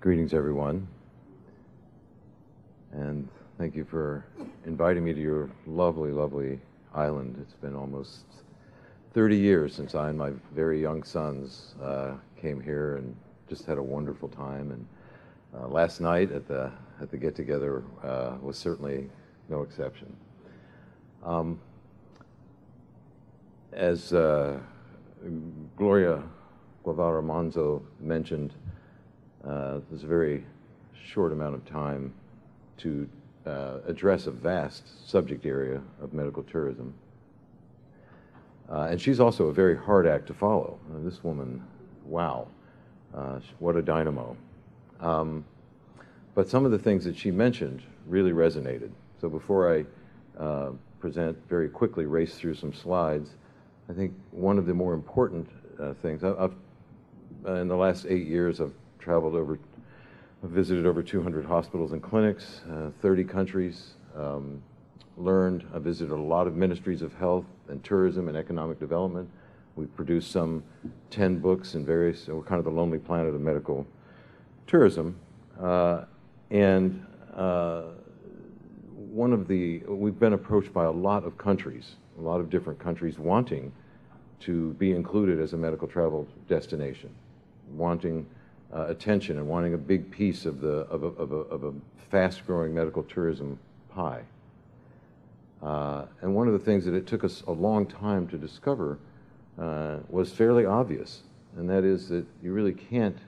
Greetings, everyone, and thank you for inviting me to your lovely, lovely island. It's been almost 30 years since I and my very young sons came here and just had a wonderful time. And last night at the get-together was certainly no exception. As Gloria Guevara Manzo mentioned, there's a very short amount of time to address a vast subject area of medical tourism. And she's also a very hard act to follow. This woman, wow, what a dynamo. But some of the things that she mentioned really resonated. So before I very quickly race through some slides, I think one of the more important things, in the last 8 years, I've visited over 200 hospitals and clinics, 30 countries, I visited a lot of ministries of health and tourism and economic development. We've produced some 10 books in various, we're kind of the lonely planet of medical tourism. We've been approached by a lot of countries, a lot of different countries wanting to be included as a medical travel destination, wanting attention and wanting a big piece of a fast-growing medical tourism pie. And one of the things that it took us a long time to discover was fairly obvious, and that is that you really can't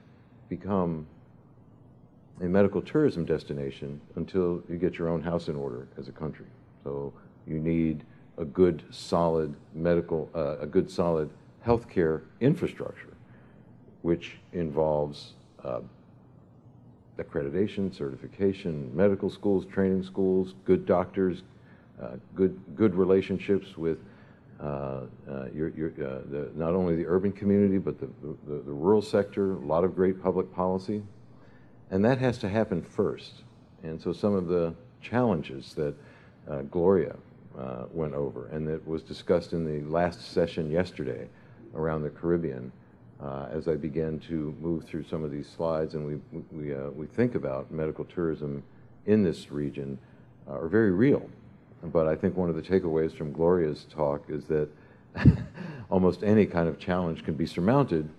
become a medical tourism destination until you get your own house in order as a country. So you need a good, solid healthcare infrastructure, which involves accreditation, certification, medical schools, training schools, good doctors, good relationships with not only the urban community but the rural sector, a lot of great public policy. And that has to happen first. And so some of the challenges that Gloria went over and that was discussed in the last session yesterday around the Caribbean, as I began to move through some of these slides and we think about medical tourism in this region, are very real. But I think one of the takeaways from Gloria's talk is that almost any kind of challenge can be surmounted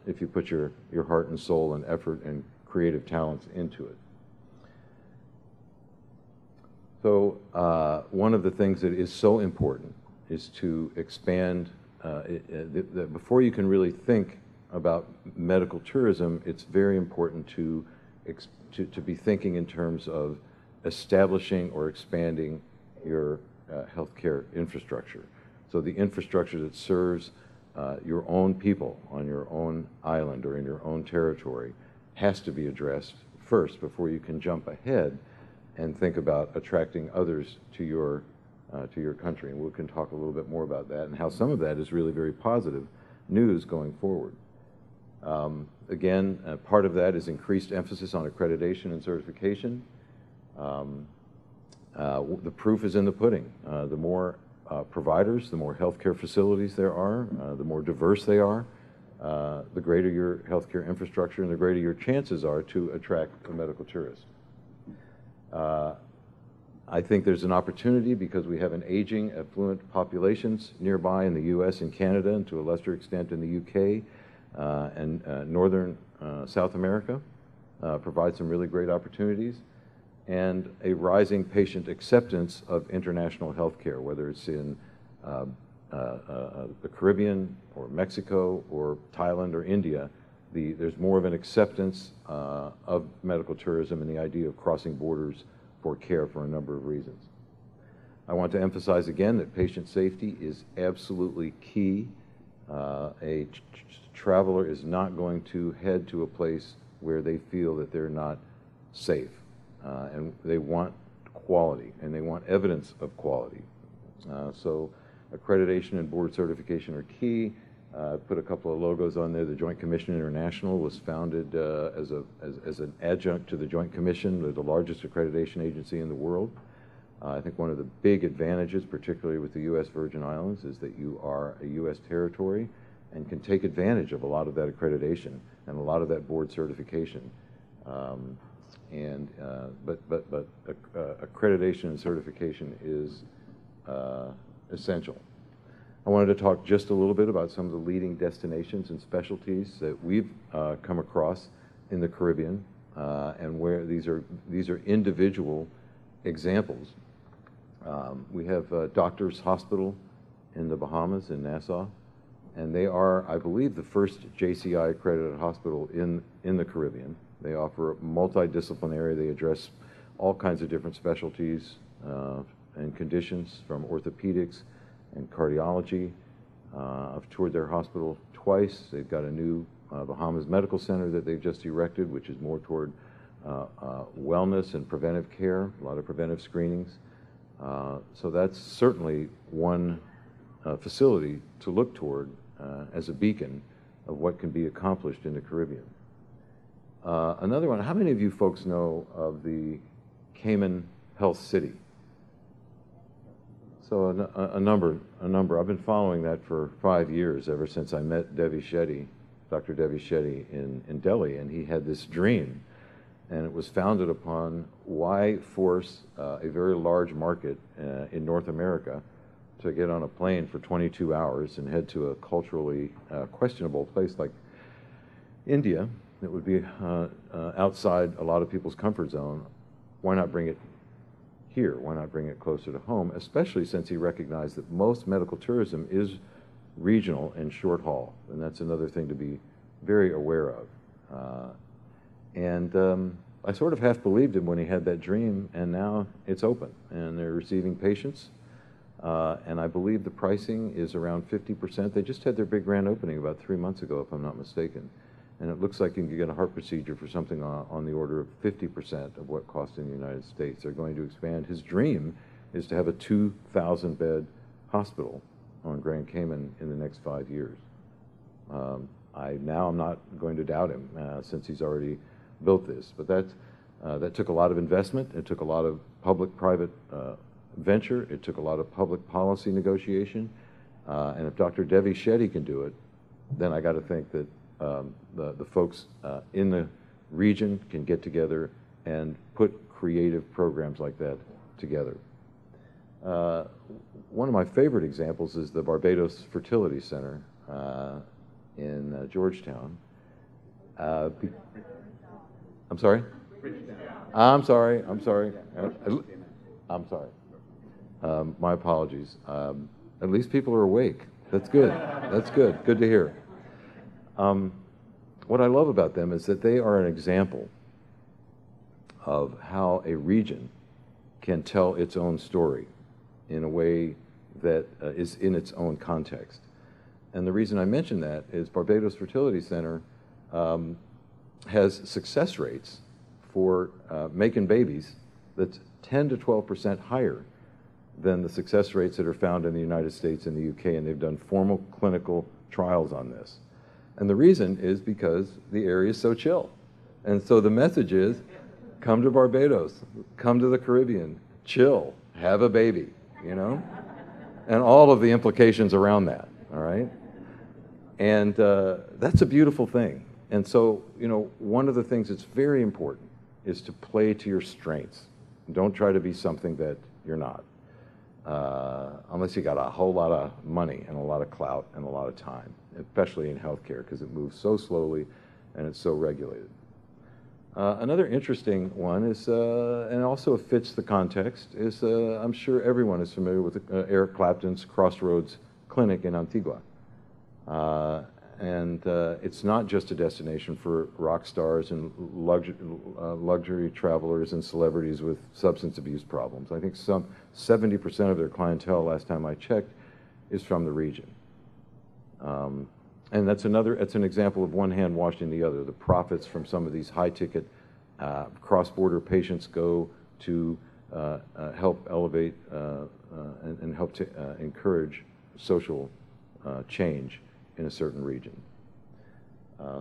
if you put your heart and soul and effort and creative talents into it. So one of the things that is so important is to expand, before you can really think about medical tourism, it's very important to be thinking in terms of establishing or expanding your healthcare infrastructure. So the infrastructure that serves your own people on your own island or in your own territory has to be addressed first before you can jump ahead and think about attracting others to your country. And we can talk a little bit more about that and how some of that is really very positive news going forward. Again, part of that is increased emphasis on accreditation and certification. The proof is in the pudding. The more providers, the more healthcare facilities there are, the more diverse they are, the greater your healthcare infrastructure and the greater your chances are to attract a medical tourist. I think there's an opportunity because we have an aging, affluent populations nearby in the U.S. and Canada, and to a lesser extent in the U.K. And northern South America, provide some really great opportunities, and a rising patient acceptance of international healthcare, whether it's in the Caribbean or Mexico or Thailand or India. There's more of an acceptance of medical tourism and the idea of crossing borders for care for a number of reasons. I want to emphasize again that patient safety is absolutely key. A traveler is not going to head to a place where they feel that they're not safe. And they want quality, and they want evidence of quality. So accreditation and board certification are key. Put a couple of logos on there. The Joint Commission International was founded as an adjunct to the Joint Commission. They're the largest accreditation agency in the world. I think one of the big advantages, particularly with the U.S. Virgin Islands, is that you are a U.S. territory and can take advantage of a lot of that accreditation and a lot of that board certification But accreditation and certification is essential. I wanted to talk just a little bit about some of the leading destinations and specialties that we've come across in the Caribbean, and where these are individual examples. We have Doctors Hospital in the Bahamas, in Nassau, and they are, I believe, the first JCI accredited hospital in the Caribbean. They offer multidisciplinary. They address all kinds of different specialties and conditions, from orthopedics and cardiology. I've toured their hospital twice. They've got a new Bahamas Medical Center that they've just erected, which is more toward wellness and preventive care, a lot of preventive screenings. So that's certainly one facility to look toward as a beacon of what can be accomplished in the Caribbean. Another one, how many of you folks know of the Cayman Health City? So a number. I've been following that for 5 years, ever since I met Devi Shetty, Dr. Devi Shetty in Delhi, and he had this dream, and it was founded upon why force a very large market in North America to get on a plane for 22 hours and head to a culturally questionable place like India that would be outside a lot of people's comfort zone. Why not bring it here? Why not bring it closer to home, especially since he recognized that most medical tourism is regional and short haul, and that's another thing to be very aware of. I sort of half believed him when he had that dream, and now it's open, and they're receiving patients, and I believe the pricing is around 50%. They just had their big grand opening about 3 months ago, if I'm not mistaken, and it looks like you can get a heart procedure for something on the order of 50% of what costs in the United States. They're going to expand. His dream is to have a 2,000-bed hospital on Grand Cayman in the next 5 years. I'm not going to doubt him since he's already built this, but that took a lot of investment. It took a lot of public-private venture. It took a lot of public policy negotiation, and if Dr. Devi Shetty can do it, then I got to think that the folks in the region can get together and put creative programs like that together. One of my favorite examples is the Barbados Fertility Center in Georgetown. I'm sorry? I'm sorry. My apologies. At least people are awake. That's good. That's good. Good to hear. What I love about them is that they are an example of how a region can tell its own story in a way that is in its own context. And the reason I mention that is Barbados Fertility Center has success rates for making babies that's 10 to 12% higher than the success rates that are found in the United States and the UK, and they've done formal clinical trials on this. And the reason is because the area is so chill. And so the message is, come to Barbados, come to the Caribbean, chill, have a baby, you know? And all of the implications around that, all right? And that's a beautiful thing. And so, you know, one of the things that's very important is to play to your strengths. Don't try to be something that you're not. Unless you got a whole lot of money and a lot of clout and a lot of time, especially in healthcare, because it moves so slowly and it's so regulated. Another interesting one is, and also fits the context, is I'm sure everyone is familiar with Eric Clapton's Crossroads Clinic in Antigua. And it's not just a destination for rock stars and luxury travelers and celebrities with substance abuse problems. I think some 70% of their clientele, last time I checked, is from the region. And that's an example of one hand washing the other. The profits from some of these high-ticket cross-border patients go to help elevate and help to encourage social change in a certain region.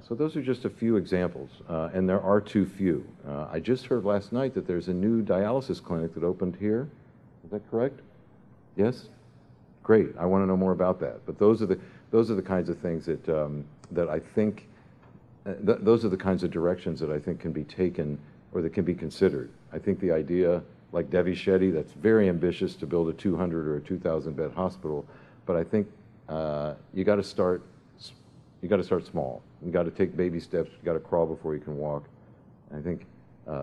So those are just a few examples, and there are too few. I just heard last night that there's a new dialysis clinic that opened here. Is that correct? Yes? Great. I want to know more about that. But those are the kinds of things that that I think those are the kinds of directions that I think can be taken or that can be considered. I think the idea, like Devi Shetty, that's very ambitious to build a 200 or a 2,000 bed hospital, but I think you got to start small. You got to take baby steps. You got to crawl before you can walk. I think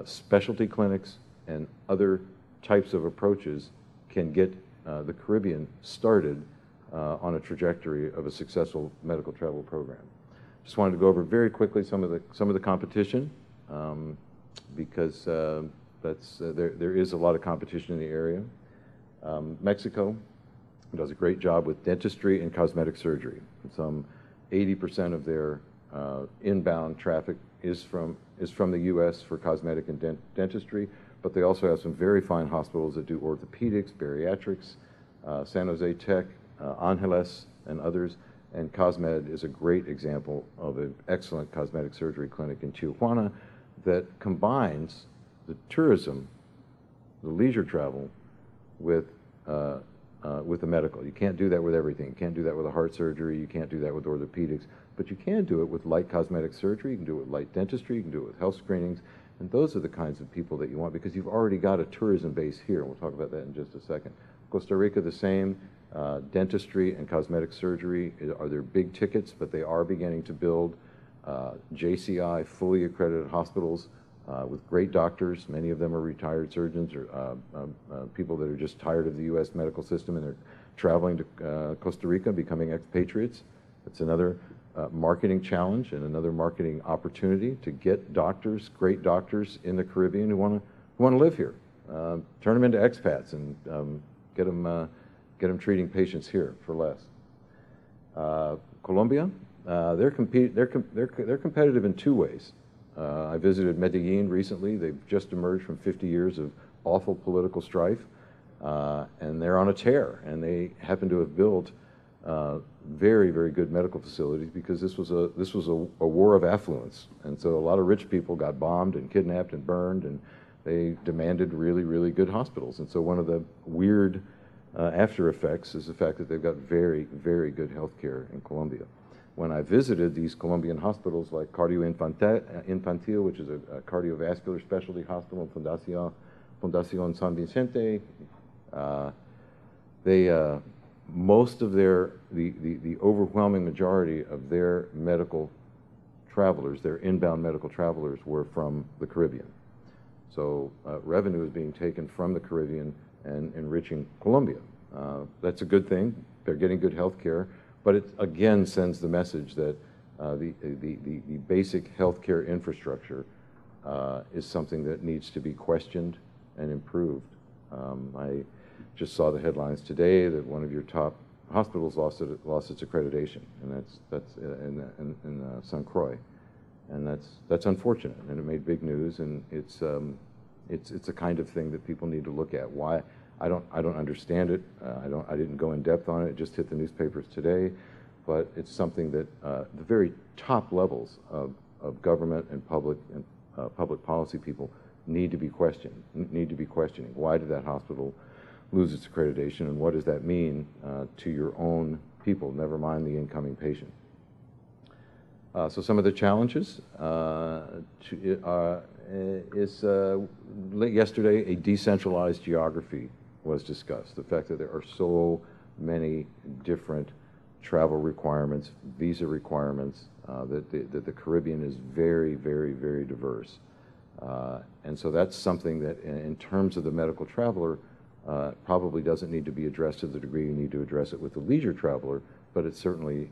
specialty clinics and other types of approaches can get the Caribbean started on a trajectory of a successful medical travel program. Just wanted to go over very quickly some of the competition, because there is a lot of competition in the area. Mexico does a great job with dentistry and cosmetic surgery. Some 80% of their inbound traffic is from the U.S. for cosmetic and dentistry, but they also have some very fine hospitals that do orthopedics, bariatrics, San Jose Tech, Angeles, and others. And Cosmed is a great example of an excellent cosmetic surgery clinic in Tijuana that combines the tourism, the leisure travel, with the medical. You can't do that with everything. You can't do that with a heart surgery. You can't do that with orthopedics. But you can do it with light cosmetic surgery. You can do it with light dentistry. You can do it with health screenings. And those are the kinds of people that you want, because you've already got a tourism base here. We'll talk about that in just a second. Costa Rica, the same. Dentistry and cosmetic surgery are their big tickets, but they are beginning to build JCI, fully accredited hospitals with great doctors. Many of them are retired surgeons or people that are just tired of the U.S. medical system, and they're traveling to Costa Rica, becoming expatriates. It's another marketing challenge and another marketing opportunity to get doctors, great doctors in the Caribbean who want to live here. Turn them into expats and get them treating patients here for less. Colombia, they're competitive in two ways. I visited Medellin recently. They've just emerged from 50 years of awful political strife, and they're on a tear. And they happen to have built very, very good medical facilities, because this was a war of affluence, and so a lot of rich people got bombed and kidnapped and burned, and they demanded really, really good hospitals. And so one of the weird after effects is the fact that they've got very, very good health care in Colombia. When I visited these Colombian hospitals like Cardio Infantil, which is a cardiovascular specialty hospital, Fundación San Vicente, most of the overwhelming majority of their medical travelers, their inbound medical travelers, were from the Caribbean. So revenue is being taken from the Caribbean and enriching Colombia. That's a good thing. They're getting good health care, but it again sends the message that the basic health care infrastructure is something that needs to be questioned and improved. I just saw the headlines today that one of your top hospitals lost its accreditation, and that's in St. Croix, and that's unfortunate, and it made big news, and it's a kind of thing that people need to look at. Why? I don't understand it. I didn't go in depth on it. It just hit the newspapers today, but it's something that the very top levels of government and public policy people need to be questioning. Why did that hospital lose its accreditation, and what does that mean to your own people, never mind the incoming patient? So some of the challenges yesterday, a decentralized geography was discussed. The fact that there are so many different travel requirements, visa requirements, that the Caribbean is very, very, very diverse. And so that's something that, in terms of the medical traveler, probably doesn't need to be addressed to the degree you need to address it with the leisure traveler, but it's certainly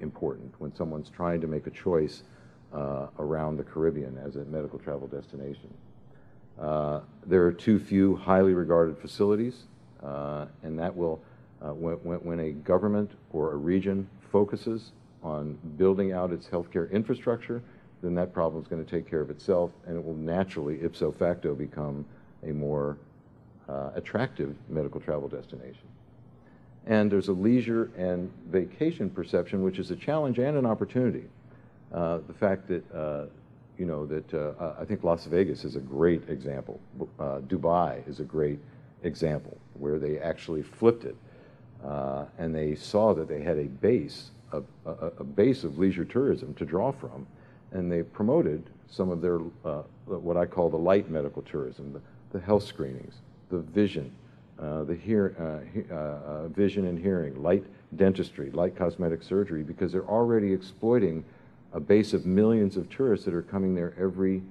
important when someone's trying to make a choice around the Caribbean as a medical travel destination. There are too few highly regarded facilities, and that will, when a government or a region focuses on building out its healthcare infrastructure, then that problem is going to take care of itself, and it will naturally, ipso facto, become a more attractive medical travel destination. And there's a leisure and vacation perception, which is a challenge and an opportunity. The fact that, I think Las Vegas is a great example. Dubai is a great example where they actually flipped it, and they saw that they had a base of leisure tourism to draw from, and they promoted some of their, what I call the light medical tourism, the health screenings, the vision, vision and hearing, light dentistry, light cosmetic surgery, because they're already exploiting a base of millions of tourists that are coming there every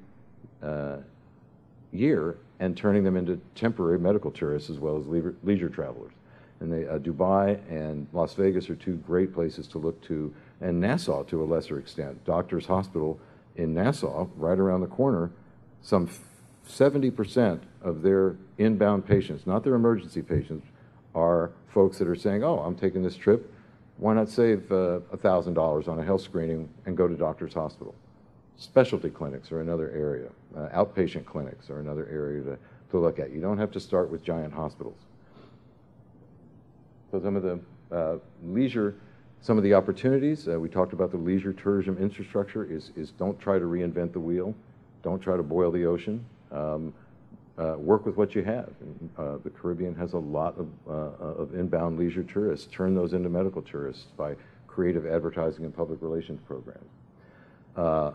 year and turning them into temporary medical tourists as well as leisure travelers. And Dubai and Las Vegas are two great places to look to, and Nassau to a lesser extent. Doctors Hospital in Nassau, right around the corner, some 70% of their inbound patients, not their emergency patients, are folks that are saying, oh, I'm taking this trip, why not save $1,000 on a health screening and go to Doctors Hospital? Specialty clinics are another area. Outpatient clinics are another area to look at. You don't have to start with giant hospitals. So some of the leisure, some of the opportunities, we talked about the leisure tourism infrastructure is don't try to reinvent the wheel. Don't try to boil the ocean. Work with what you have. The Caribbean has a lot of inbound leisure tourists. Turn those into medical tourists by creative advertising and public relations programs. I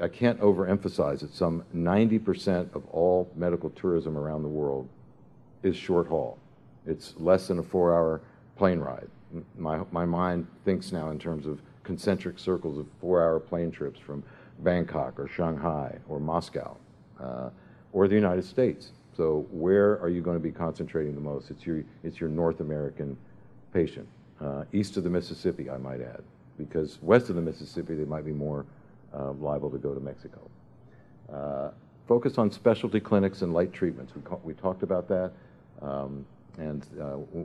can't overemphasize that some 90% of all medical tourism around the world is short haul. It's less than a 4-hour plane ride. My mind thinks now in terms of concentric circles of 4-hour plane trips from Bangkok or Shanghai or Moscow or the United States. So where are you going to be concentrating the most? It's your North American patient. East of the Mississippi, I might add, because west of the Mississippi they might be more liable to go to Mexico. Focus on specialty clinics and light treatments. We talked about that. When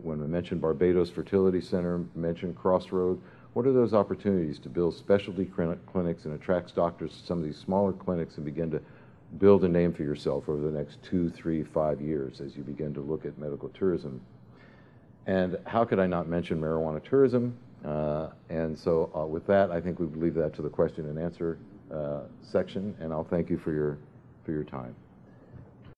we mentioned Barbados Fertility Center, mentioned Crossroad, what are those opportunities to build specialty clinics and attract doctors to some of these smaller clinics and begin to build a name for yourself over the next 2, 3, 5 years as you begin to look at medical tourism? And how could I not mention marijuana tourism? So with that, I think we would leave that to the question and answer section, and I'll thank you for your time.